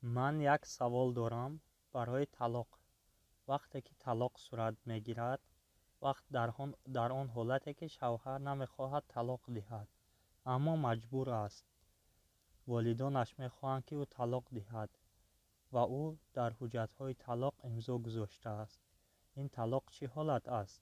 ман як савол дорам барои талоқ. вақте ки талоқ сурат мегирад, вақт дар он ҳолате ки шавҳар намехоҳад талоқ диҳад, аммо маҷбур аст. волидонаш мехоҳанд ки ӯ талоқ диҳад ва ӯ дар ҳуҷҷатҳои талоқ имзо гузоштааст. ин талоқ чӣ ҳолат аст?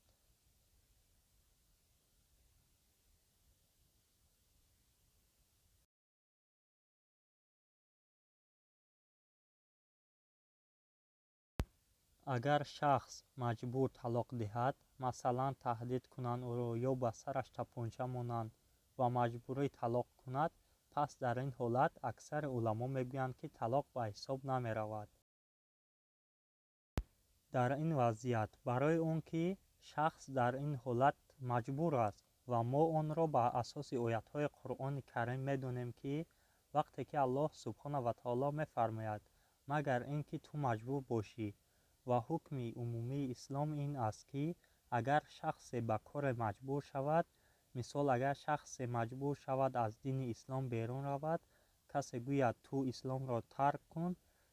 агар шахс маҷбур талоқ диҳад, масалан таҳдид кунанд ӯро ё ба сараш тапонча монанд ва маҷбурӣ талоқ кунад, пас дар ин ҳолат аксари уламо мегӯянд ки талоқ ба ҳисоб намеравад. дар ин вазъият барои он ки шахс дар ин ҳолат маҷбур аст ва мо онро ба асоси оятҳои қуръони карим медонем ки вақте ки аллоҳ субҳонаҳу ва таоло мефармояд магар ин ки ту маҷбур бошӣ, ва ҳукми умумии ислом ин аст ки агар шахсе ба коре маҷбур шавад, мисол агар шахсе маҷбур шавад аз дини ислом берун равад, касе гӯяд ту исломро тарк кун,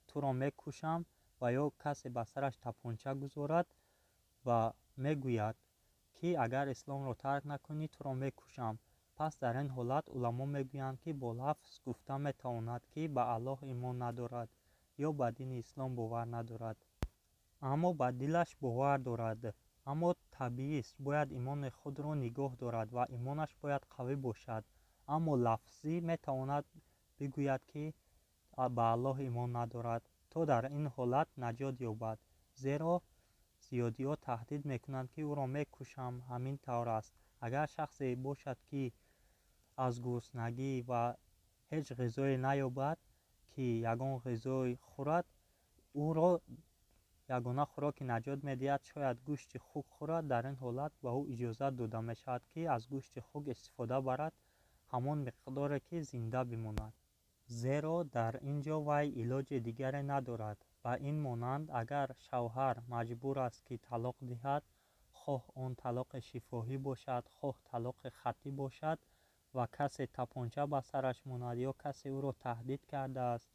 туро мекушам, ва ё касе ба сараш тапонча гузорад ва мегӯяд ки агар исломро тарк накунӣ туро мекушам, пас дар ин ҳолат уламо мегӯянд ки бо лафз гуфта метавонад ки ба аллоҳ имон надорад ё ба дини ислом бовар надорад, аммо ба дилаш бовар дорад. аммо табиист бояд имони худро нигоҳ дорад ва имонаш бояд қавӣ бошад, аммо лафзӣ метавонад бигӯяд ки ба аллоҳ имон надорад, то дар ин ҳолат наҷот ёбад, зеро зиёдиҳо таҳдид мекунанд ки ӯро мекушам. ҳамин тавр аст. агар шахсе бошад ки аз гуруснагӣ ва ҳеҷ ғизое наёбад ки ягон ғизое хӯрад, ӯро ягона хӯроки наҷот медиҳад шояд гӯшти хук хӯрад, дар ин ҳолат ба ӯ иҷозат дода мешавад ки аз гӯшти хук истифода барад ҳамон миқдоре ки зинда бимонад, зеро дар ин ҷо вай илоҷи дигаре надорад. ба ин монанд агар шавҳар маҷбур аст ки талоқ диҳад, хоҳ он талоқи шифоҳӣ бошад, хоҳ талоқи хаттӣ бошад, ва касе тапонча ба сараш монад ё касе ӯро таҳдид кардааст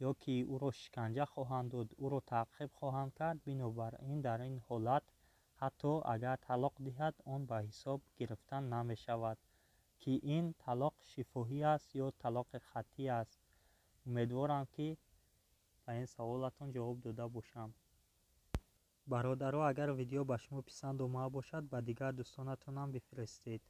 ё ки ӯро шиканҷа хоҳанд дод, ӯро таъқиб хоҳанд кард, бинобар ин дар ин ҳолат ҳатто агар талоқ диҳад, он ба ҳисоб гирифта намешавад ки ин талоқ шифоҳӣ аст ё талоқи хаттӣ аст. умедворам ки ба ин саволатон ҷавоб дода бошам. бародаро, агар видео ба шумо писанд омада бошад, ба дигар дӯстонатонам бифиристед.